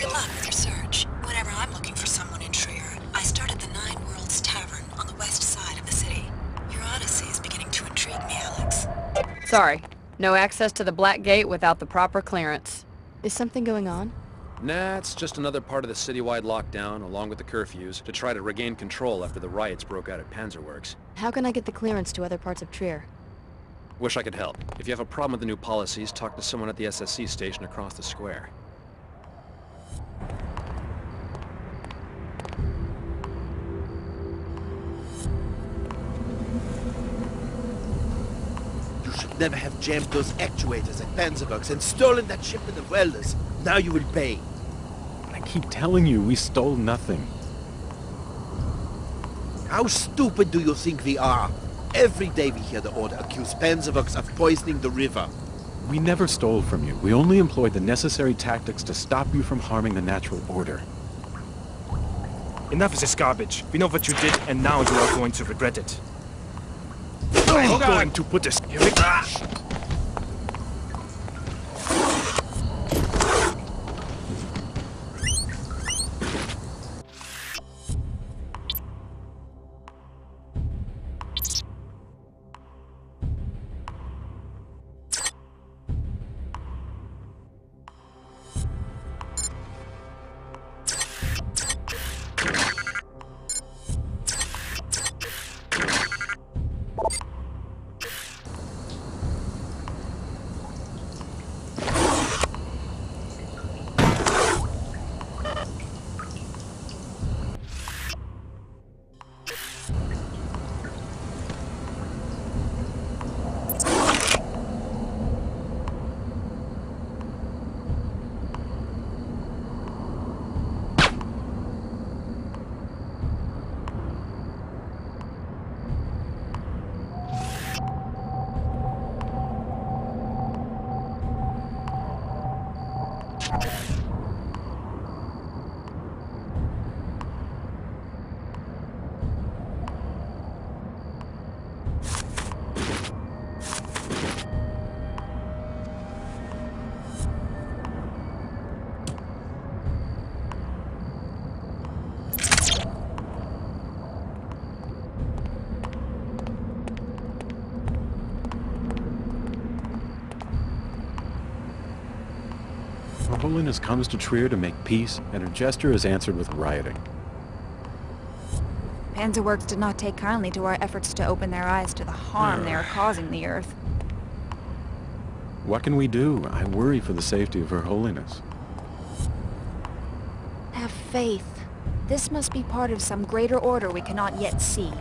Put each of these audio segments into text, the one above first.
Good luck with your search. Whenever I'm looking for someone in Trier, I start at the Nine Worlds Tavern on the west side of the city. Your odyssey is beginning to intrigue me, Alex. Sorry. No access to the Black Gate without the proper clearance. Is something going on? Nah, it's just another part of the citywide lockdown, along with the curfews, to try to regain control after the riots broke out at Panzerworks. How can I get the clearance to other parts of Trier? Wish I could help. If you have a problem with the new policies, talk to someone at the SSC station across the square. You should never have jammed those actuators at Panzerworks and stolen that shipment of welders. Now you will pay. I keep telling you, we stole nothing. How stupid do you think we are? Every day we hear the Order accuse Panzerworks of poisoning the river. We never stole from you. We only employed the necessary tactics to stop you from harming the natural order. Enough of this garbage. We know what you did, and now you are going to regret it. I'm going to put this... Her Holiness comes to Trier to make peace, and her gesture is answered with rioting. Panzerworks did not take kindly to our efforts to open their eyes to the harm they are causing the Earth. What can we do? I worry for the safety of Her Holiness. Have faith. This must be part of some greater order we cannot yet see.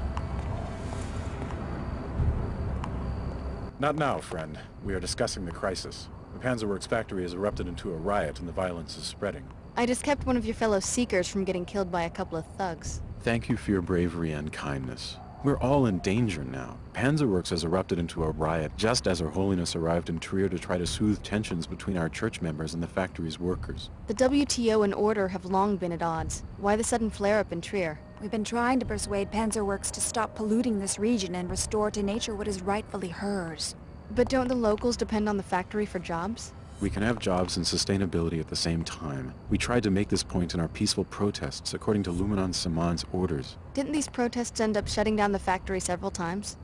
Not now, friend. We are discussing the crisis. The Panzerworks factory has erupted into a riot and the violence is spreading. I just kept one of your fellow Seekers from getting killed by a couple of thugs. Thank you for your bravery and kindness. We're all in danger now. Panzerworks has erupted into a riot just as Her Holiness arrived in Trier to try to soothe tensions between our church members and the factory's workers. The WTO and Order have long been at odds. Why the sudden flare-up in Trier? We've been trying to persuade Panzerworks to stop polluting this region and restore to nature what is rightfully hers. But don't the locals depend on the factory for jobs? We can have jobs and sustainability at the same time. We tried to make this point in our peaceful protests according to Luminon Saman's orders. Didn't these protests end up shutting down the factory several times?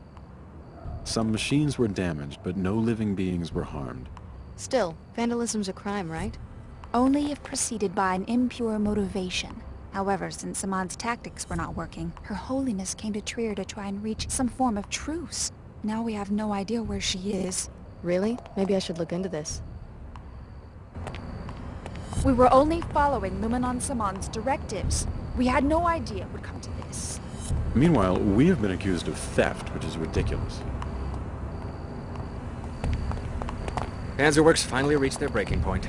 Some machines were damaged, but no living beings were harmed. Still, vandalism's a crime, right? Only if preceded by an impure motivation. However, since Saman's tactics were not working, Her Holiness came to Trier to try and reach some form of truce. Now we have no idea where she is. Really? Maybe I should look into this. We were only following Luminon Saman's directives. We had no idea it would come to this. Meanwhile, we have been accused of theft, which is ridiculous. Panzerworks finally reached their breaking point.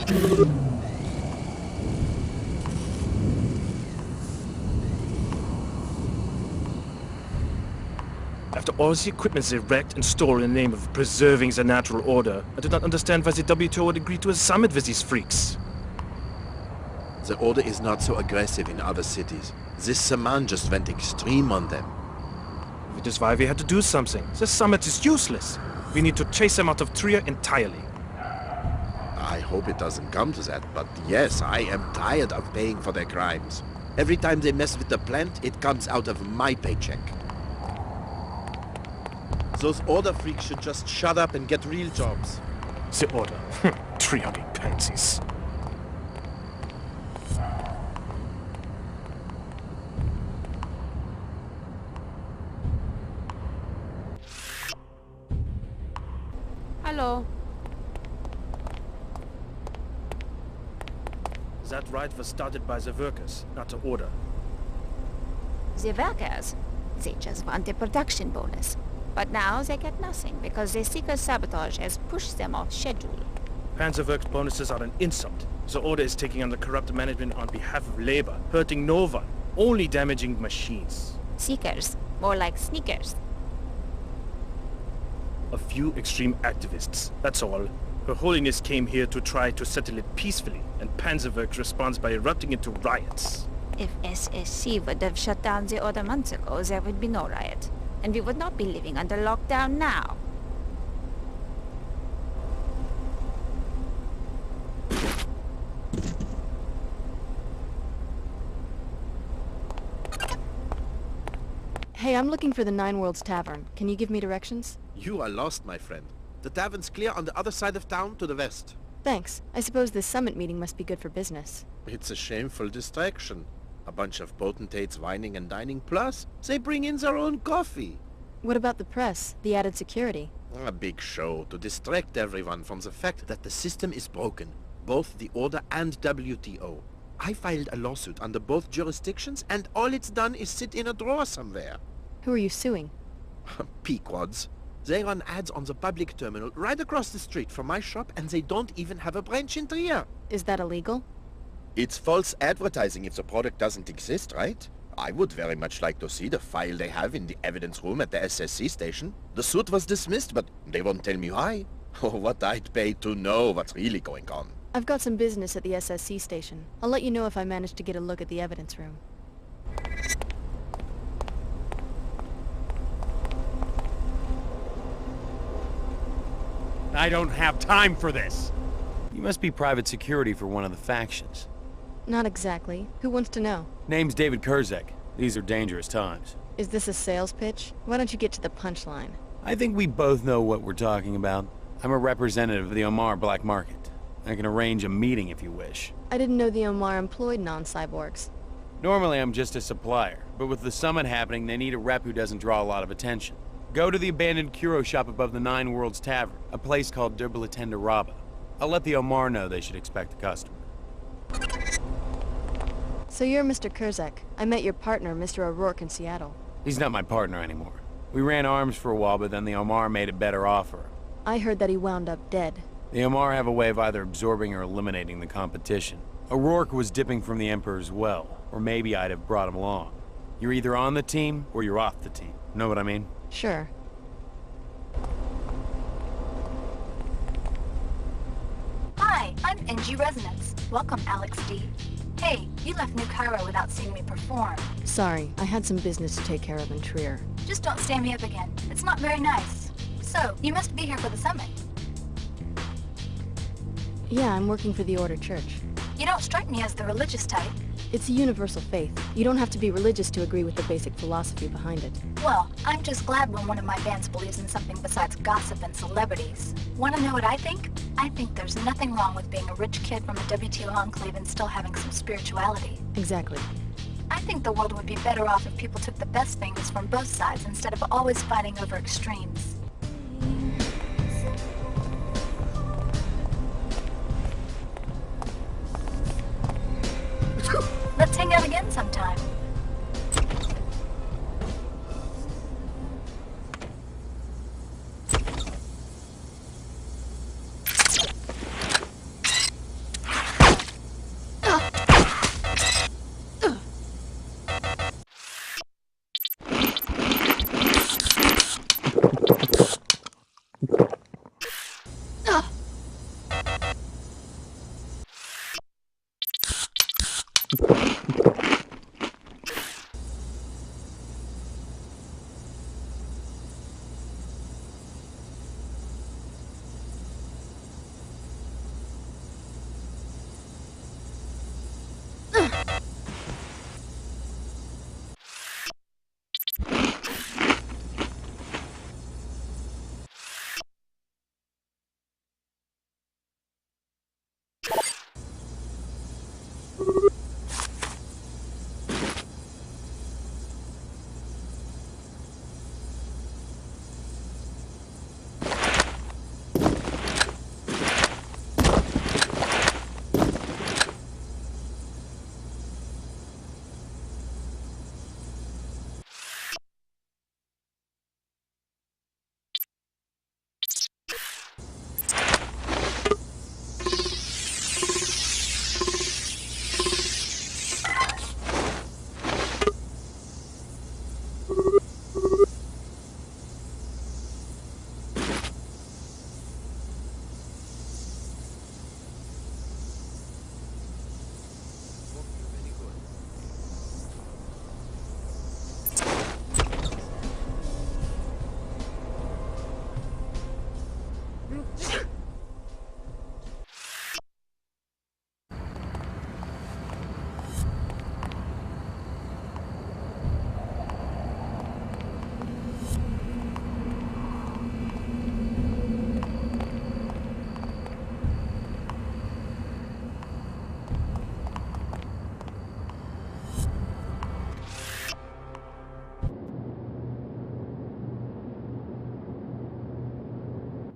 After all the equipment they wrecked and stole in the name of preserving the natural order, I do not understand why the WTO would agree to a summit with these freaks. The order is not so aggressive in other cities. This Saman just went extreme on them. Which is why we had to do something. The summit is useless. We need to chase them out of Trier entirely. I hope it doesn't come to that, but yes, I am tired of paying for their crimes. Every time they mess with the plant, it comes out of my paycheck. Those order freaks should just shut up and get real jobs. The order. Triodic pansies. Hello. That riot was started by the workers, not the order. The workers, they just want a production bonus. But now they get nothing because the Seeker sabotage has pushed them off schedule. Panzerwerks bonuses are an insult. The order is taking on the corrupt management on behalf of labor, hurting no one, only damaging machines. Seekers, more like sneakers. A few extreme activists, that's all. Her Holiness came here to try to settle it peacefully, and Panzerwerks responds by erupting into riots. If SSC would have shut down the order months ago, there would be no riot. And we would not be living under lockdown now. Hey, I'm looking for the Nine Worlds Tavern. Can you give me directions? You are lost, my friend. The tavern's clear on the other side of town to the west. Thanks. I suppose this summit meeting must be good for business. It's a shameful distraction. A bunch of potentates whining and dining, plus they bring in their own coffee. What about the press? The added security? A big show to distract everyone from the fact that the system is broken. Both the Order and WTO. I filed a lawsuit under both jurisdictions, and all it's done is sit in a drawer somewhere. Who are you suing? Pequods. They run ads on the public terminal right across the street from my shop, and they don't even have a branch in Trier. Is that illegal? It's false advertising if the product doesn't exist, right? I would very much like to see the file they have in the evidence room at the SSC station. The suit was dismissed, but they won't tell me why. Oh, what I'd pay to know what's really going on. I've got some business at the SSC station. I'll let you know if I manage to get a look at the evidence room. I don't have time for this. You must be private security for one of the factions. Not exactly. Who wants to know? Name's David Kurzek. These are dangerous times. Is this a sales pitch? Why don't you get to the punchline? I think we both know what we're talking about. I'm a representative of the Omar black market. I can arrange a meeting if you wish. I didn't know the Omar employed non-cyborgs. Normally I'm just a supplier, but with the summit happening, they need a rep who doesn't draw a lot of attention. Go to the abandoned Kuro shop above the Nine Worlds Tavern, a place called Derbalatenda Rabba. I'll let the Omar know they should expect a customer. So you're Mr. Kurzek. I met your partner, Mr. O'Rourke, in Seattle. He's not my partner anymore. We ran arms for a while, but then the Omar made a better offer. I heard that he wound up dead. The Omar have a way of either absorbing or eliminating the competition. O'Rourke was dipping from the Emperor's well, or maybe I'd have brought him along. You're either on the team, or you're off the team. Know what I mean? Sure. Hi, I'm NG Resonance. Welcome, Alex D. Hey, you left New Cairo without seeing me perform. Sorry, I had some business to take care of in Trier. Just don't stand me up again. It's not very nice. So, you must be here for the summit. Yeah, I'm working for the Order Church. You don't strike me as the religious type. It's a universal faith. You don't have to be religious to agree with the basic philosophy behind it. Well, I'm just glad when one of my bands believes in something besides gossip and celebrities. Want to know what I think? I think there's nothing wrong with being a rich kid from a WTO enclave and still having some spirituality. Exactly. I think the world would be better off if people took the best things from both sides instead of always fighting over extremes. Let's hang out again sometime.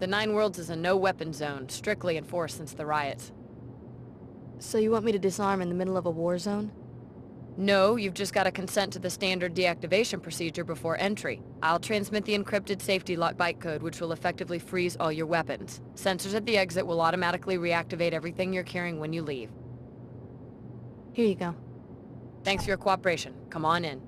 The Nine Worlds is a no-weapon zone, strictly enforced since the riots. So you want me to disarm in the middle of a war zone? No, you've just got to consent to the standard deactivation procedure before entry. I'll transmit the encrypted safety lock bytecode, which will effectively freeze all your weapons. Sensors at the exit will automatically reactivate everything you're carrying when you leave. Here you go. Thanks for your cooperation. Come on in.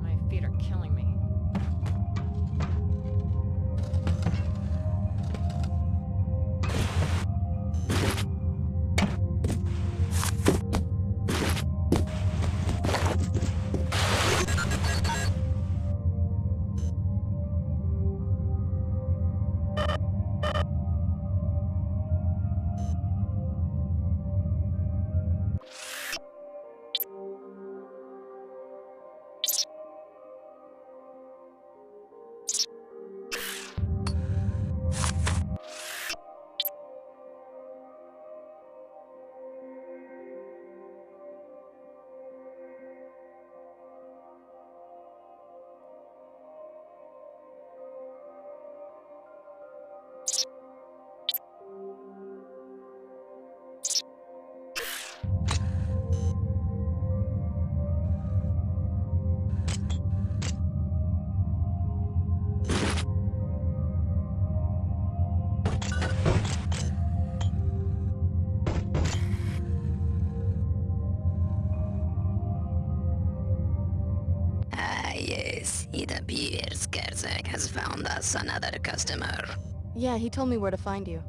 My feet are killing me. Yes, it appears Kerzak has found us another customer. Yeah, he told me where to find you.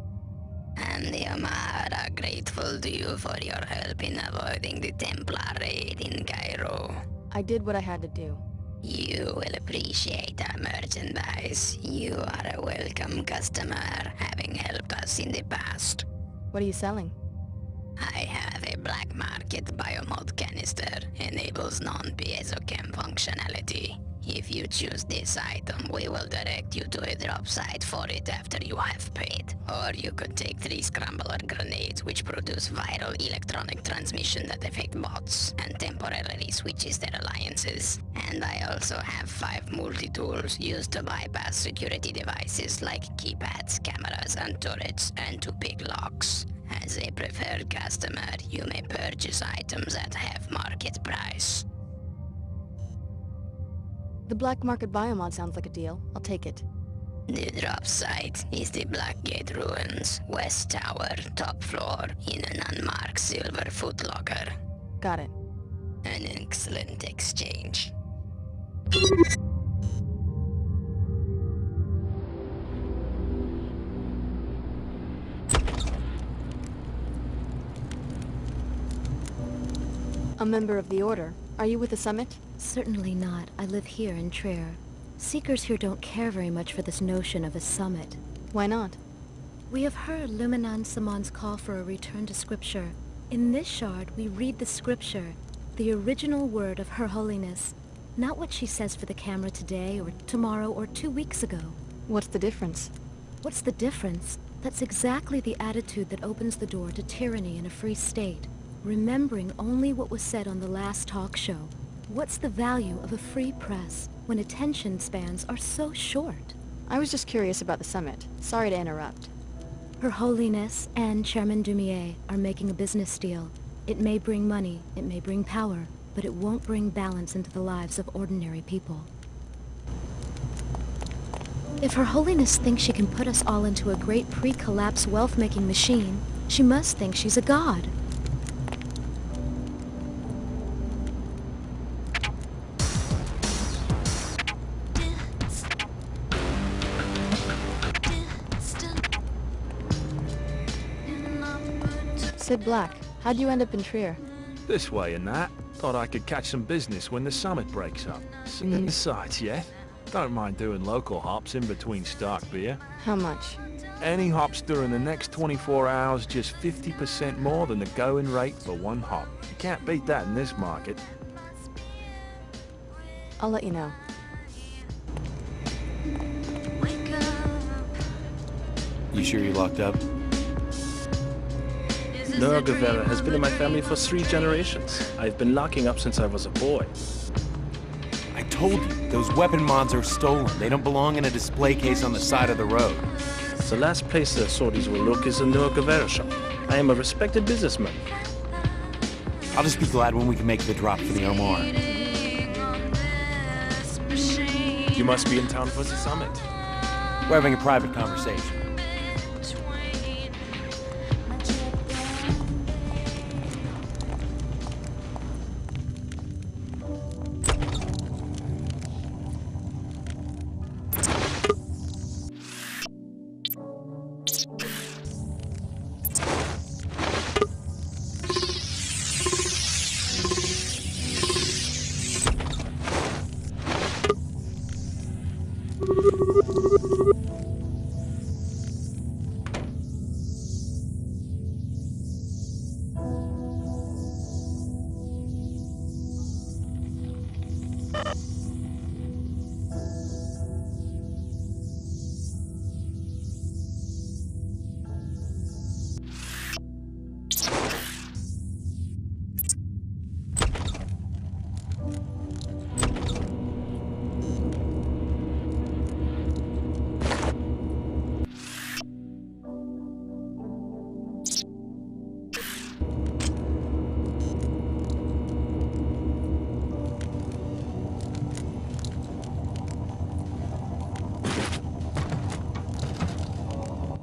And the Omar are grateful to you for your help in avoiding the Templar raid in Cairo. I did what I had to do. You will appreciate our merchandise. You are a welcome customer, having helped us in the past. What are you selling? I have a black market biomod canister. Enables non-piezochem functionality. If you choose this item, we will direct you to a drop site for it after you have paid. Or you could take 3 scrambler grenades which produce viral electronic transmission that affect bots and temporarily switches their alliances. And I also have 5 multi-tools used to bypass security devices like keypads, cameras and turrets, and to pick locks. As a preferred customer, you may purchase items at half market price. The black market biomod sounds like a deal. I'll take it. The drop site is the Blackgate Ruins, West Tower, top floor, in an unmarked silver footlocker. Got it. An excellent exchange. A member of the Order. Are you with the Summit? Certainly not. I live here in Trier. Seekers here don't care very much for this notion of a summit. Why not? We have heard Luminan Samon's call for a return to scripture. In this shard, we read the scripture, the original word of Her Holiness, not what she says for the camera today or tomorrow or 2 weeks ago. What's the difference? What's the difference? That's exactly the attitude that opens the door to tyranny in a free state. Remembering only what was said on the last talk show. What's the value of a free press when attention spans are so short? I was just curious about the Summit. Sorry to interrupt. Her Holiness and Chairman Dumier are making a business deal. It may bring money, it may bring power, but it won't bring balance into the lives of ordinary people. If Her Holiness thinks she can put us all into a great pre-collapse wealth-making machine, she must think she's a god. Sid Black, how'd you end up in Trier? This way and that. Thought I could catch some business when the summit breaks up. Besides, yeah, don't mind doing local hops in between stock beer. How much? Any hops during the next 24 hours, just 50% more than the going rate for one hop. You can't beat that in this market. I'll let you know. You sure you're locked up? Guevara has been in my family for 3 generations. I've been locking up since I was a boy. I told you, those weapon mods are stolen. They don't belong in a display case on the side of the road. The last place the authorities will look is the Guevara shop. I am a respected businessman. I'll just be glad when we can make the drop for the Omar. You must be in town for the summit. We're having a private conversation.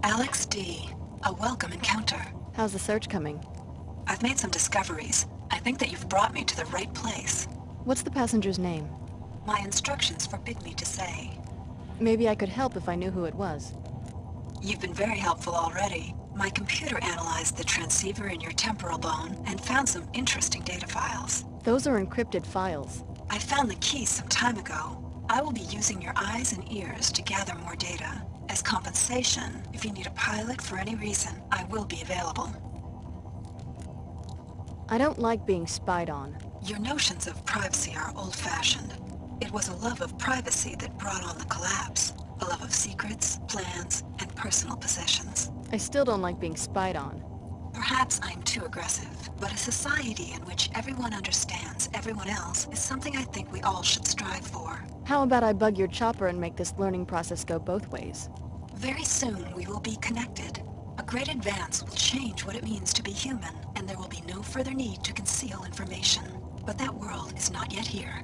Alex D. A welcome encounter. How's the search coming? I've made some discoveries. I think that you've brought me to the right place. What's the passenger's name? My instructions forbid me to say. Maybe I could help if I knew who it was. You've been very helpful already. My computer analyzed the transceiver in your temporal bone and found some interesting data files. Those are encrypted files. I found the keys some time ago. I will be using your eyes and ears to gather more data. As compensation, if you need a pilot for any reason, I will be available. I don't like being spied on. Your notions of privacy are old-fashioned. It was a love of privacy that brought on the collapse. A love of secrets, plans, and personal possessions. I still don't like being spied on. Perhaps I'm too aggressive, but a society in which everyone understands everyone else is something I think we all should strive for. How about I bug your chopper and make this learning process go both ways? Very soon we will be connected. A great advance will change what it means to be human, and there will be no further need to conceal information. But that world is not yet here.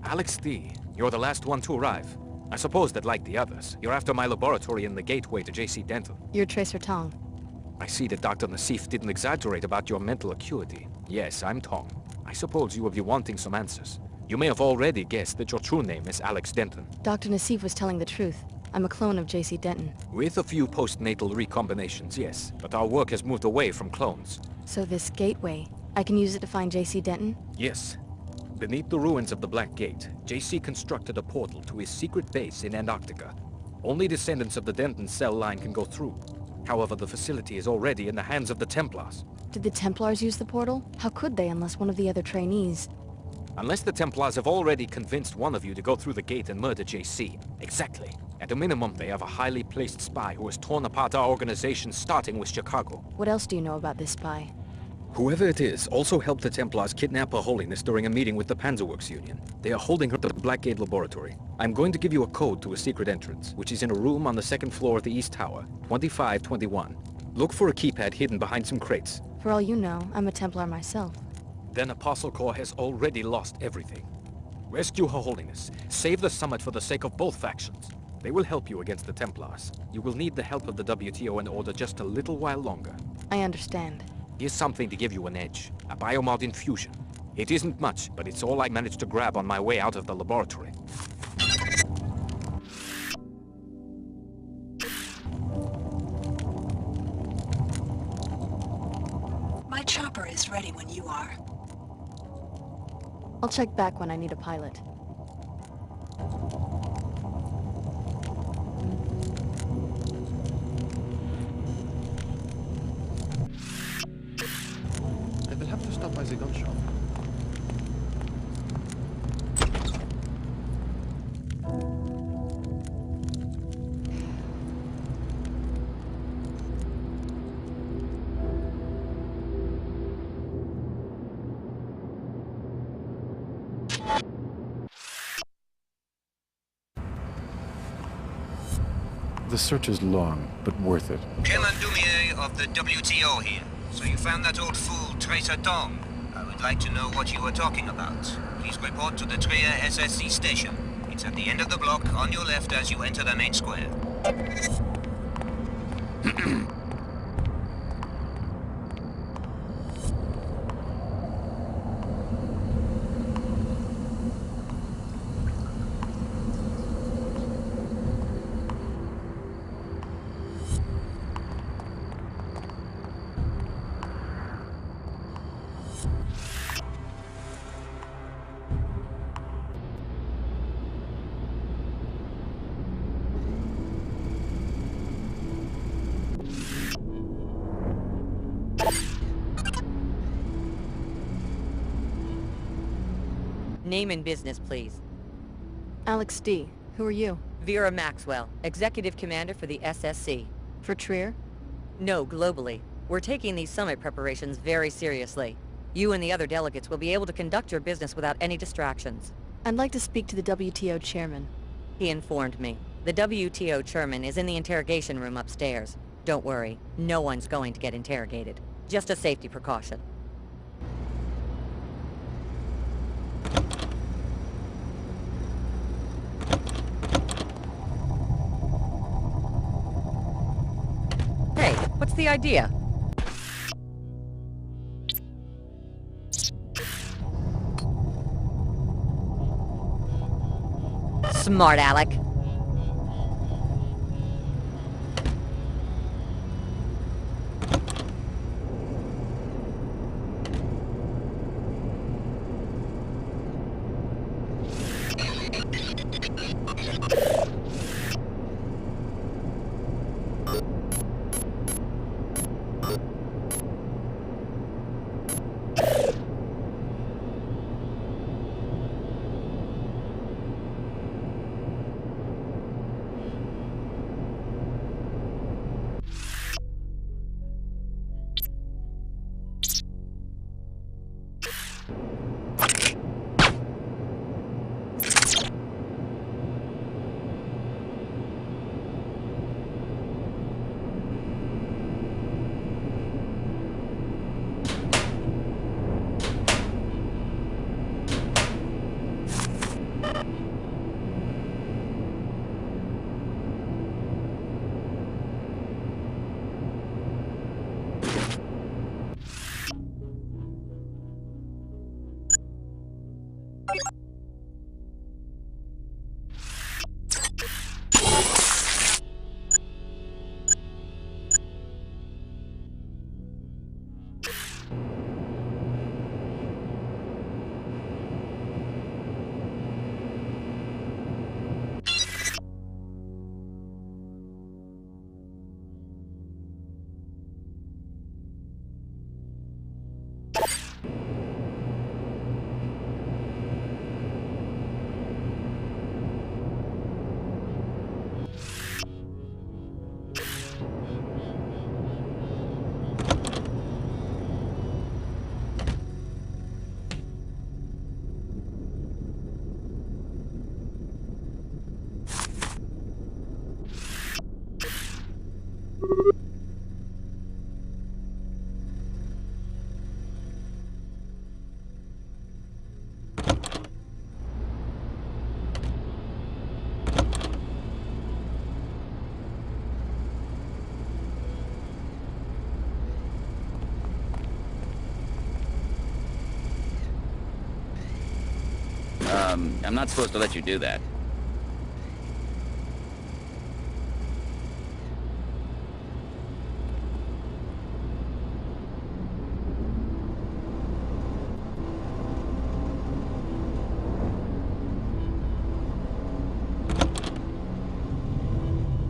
Alex D., you're the last one to arrive. I suppose that, like the others, you're after my laboratory in the gateway to JC Dental. You're Tracer Tong. I see that Dr. Nassif didn't exaggerate about your mental acuity. Yes, I'm Tong. I suppose you will be wanting some answers. You may have already guessed that your true name is Alex Denton. Dr. Nassif was telling the truth. I'm a clone of JC Denton. With a few postnatal recombinations, yes. But our work has moved away from clones. So this gateway, I can use it to find JC Denton? Yes. Beneath the ruins of the Black Gate, JC constructed a portal to his secret base in Antarctica. Only descendants of the Denton cell line can go through. However, the facility is already in the hands of the Templars. Did the Templars use the portal? How could they unless one of the other trainees? Unless the Templars have already convinced one of you to go through the gate and murder JC. Exactly. At a minimum, they have a highly placed spy who has torn apart our organization, starting with Chicago. What else do you know about this spy? Whoever it is also helped the Templars kidnap Her Holiness during a meeting with the Panzerworks Union. They are holding her at the Blackgate Laboratory. I'm going to give you a code to a secret entrance, which is in a room on the second floor of the East Tower, 2521. Look for a keypad hidden behind some crates. For all you know, I'm a Templar myself. Then Apostle Corps has already lost everything. Rescue Her Holiness. Save the summit for the sake of both factions. They will help you against the Templars. You will need the help of the WTO in order just a little while longer. I understand. Here's something to give you an edge. A biomod infusion. It isn't much, but it's all I managed to grab on my way out of the laboratory. My chopper is ready when you are. I'll check back when I need a pilot. I will have to stop by the gun shop. The search is long, but worth it. Chairman Dumier of the WTO here. So you found that old fool, Tracer Dong. I would like to know what you were talking about. Please report to the Trier SSC station. It's at the end of the block, on your left as you enter the main square. Name and business, please. Alex D. Who are you? Vera Maxwell, Executive Commander for the SSC. For Trier? No, globally. We're taking these summit preparations very seriously. You and the other delegates will be able to conduct your business without any distractions. I'd like to speak to the WTO chairman. He informed me. The WTO chairman is in the interrogation room upstairs. Don't worry, no one's going to get interrogated. Just a safety precaution. Hey, what's the idea? Smart Alec. I'm not supposed to let you do that.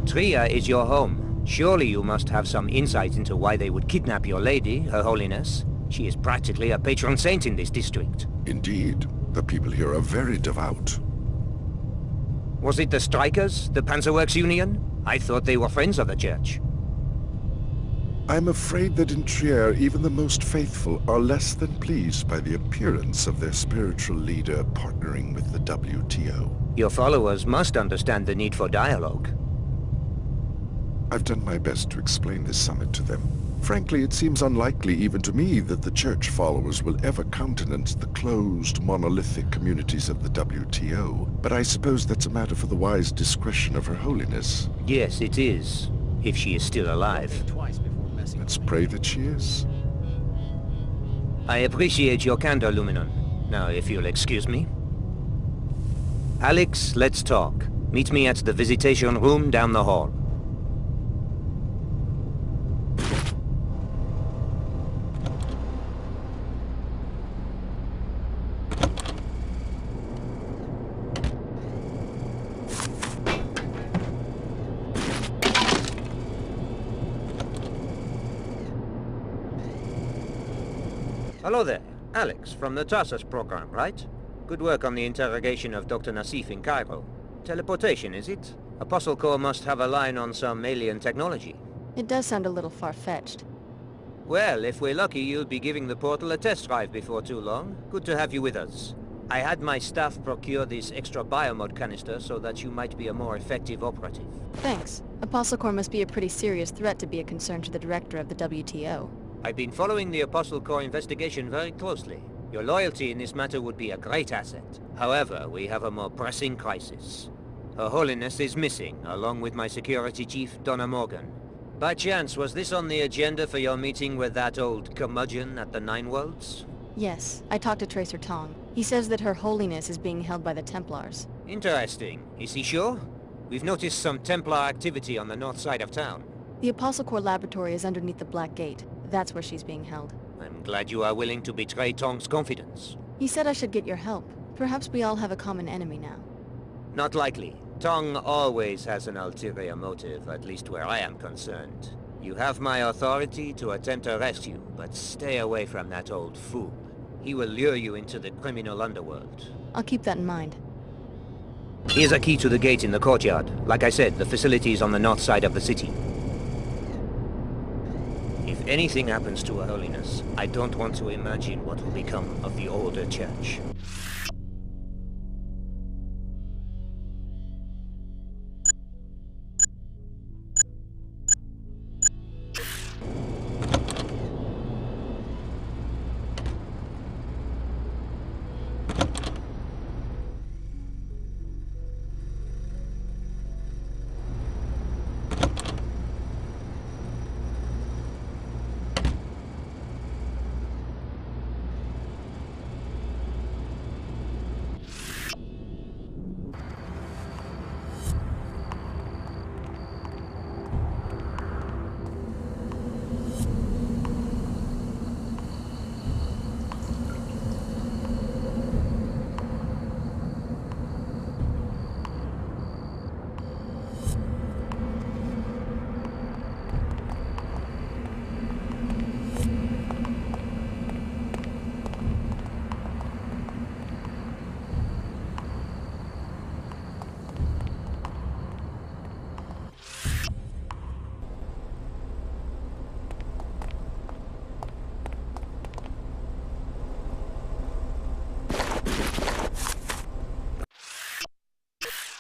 Trier is your home. Surely you must have some insight into why they would kidnap your lady, Her Holiness. She is practically a patron saint in this district. Indeed. The people here are very devout. Was it the strikers, the Panzerworks Union? I thought they were friends of the church. I'm afraid that in Trier, even the most faithful are less than pleased by the appearance of their spiritual leader partnering with the WTO. Your followers must understand the need for dialogue. I've done my best to explain this summit to them. Frankly, it seems unlikely even to me that the Church followers will ever countenance the closed, monolithic communities of the WTO, but I suppose that's a matter for the wise discretion of Her Holiness. Yes, it is. If she is still alive. Let's pray that she is. I appreciate your candor, Luminon. Now, if you'll excuse me. Alex, let's talk. Meet me at the visitation room down the hall. Hello there. Alex, from the Tarsus program, right? Good work on the interrogation of Dr. Nassif in Cairo. Teleportation, is it? Apostle Corps must have a line on some alien technology. It does sound a little far-fetched. Well, if we're lucky, you'll be giving the portal a test drive before too long. Good to have you with us. I had my staff procure this extra biomod canister so that you might be a more effective operative. Thanks. Apostle Corps must be a pretty serious threat to be a concern to the director of the WTO. I've been following the Apostle Corps investigation very closely. Your loyalty in this matter would be a great asset. However, we have a more pressing crisis. Her Holiness is missing, along with my security chief, Donna Morgan. By chance, was this on the agenda for your meeting with that old curmudgeon at the Nine Worlds? Yes, I talked to Tracer Tong. He says that Her Holiness is being held by the Templars. Interesting. Is he sure? We've noticed some Templar activity on the north side of town. The Apostle Corps laboratory is underneath the Black Gate. That's where she's being held. I'm glad you are willing to betray Tong's confidence. He said I should get your help. Perhaps we all have a common enemy now. Not likely. Tong always has an ulterior motive, at least where I am concerned. You have my authority to attempt to arrest you, but stay away from that old fool. He will lure you into the criminal underworld. I'll keep that in mind. Here's a key to the gate in the courtyard. Like I said, the facility is on the north side of the city. If anything happens to Her Holiness, I don't want to imagine what will become of the older church.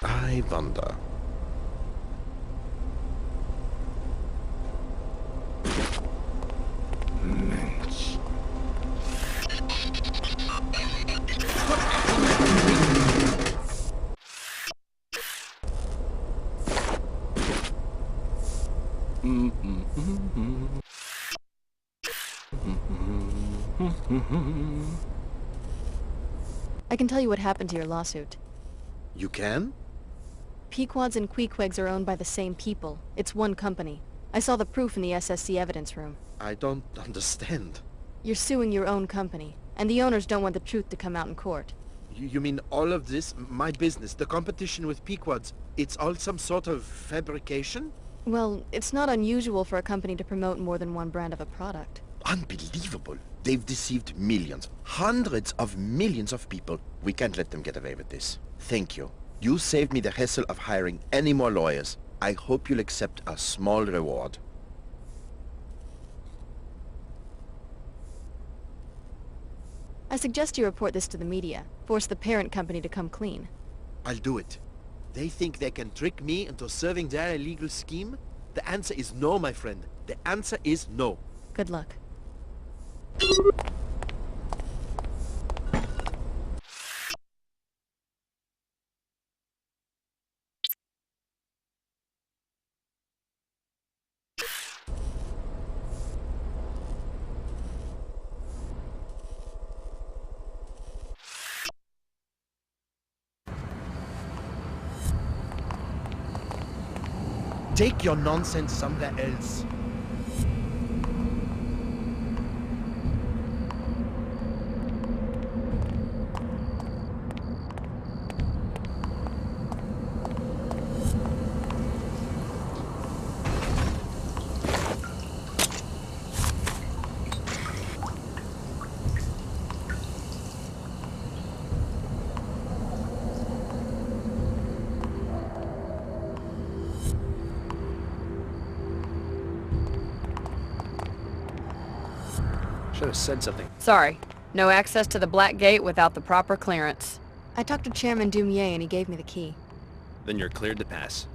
I wonder. Mensch. I can tell you what happened to your lawsuit. You can? Pequods and Queequegs are owned by the same people. It's one company. I saw the proof in the SSC evidence room. I don't understand. You're suing your own company, and the owners don't want the truth to come out in court. You mean all of this, my business, the competition with Pequods, it's all some sort of fabrication? Well, it's not unusual for a company to promote more than one brand of a product. Unbelievable. They've deceived millions, hundreds of millions of people. We can't let them get away with this. Thank you. You saved me the hassle of hiring any more lawyers. I hope you'll accept a small reward. I suggest you report this to the media. Force the parent company to come clean. I'll do it. They think they can trick me into serving their illegal scheme? The answer is no, my friend. The answer is no. Good luck. Take your nonsense somewhere else. Should have said something. Sorry. No access to the Black Gate without the proper clearance. I talked to Chairman Dumier and he gave me the key. Then you're cleared to pass.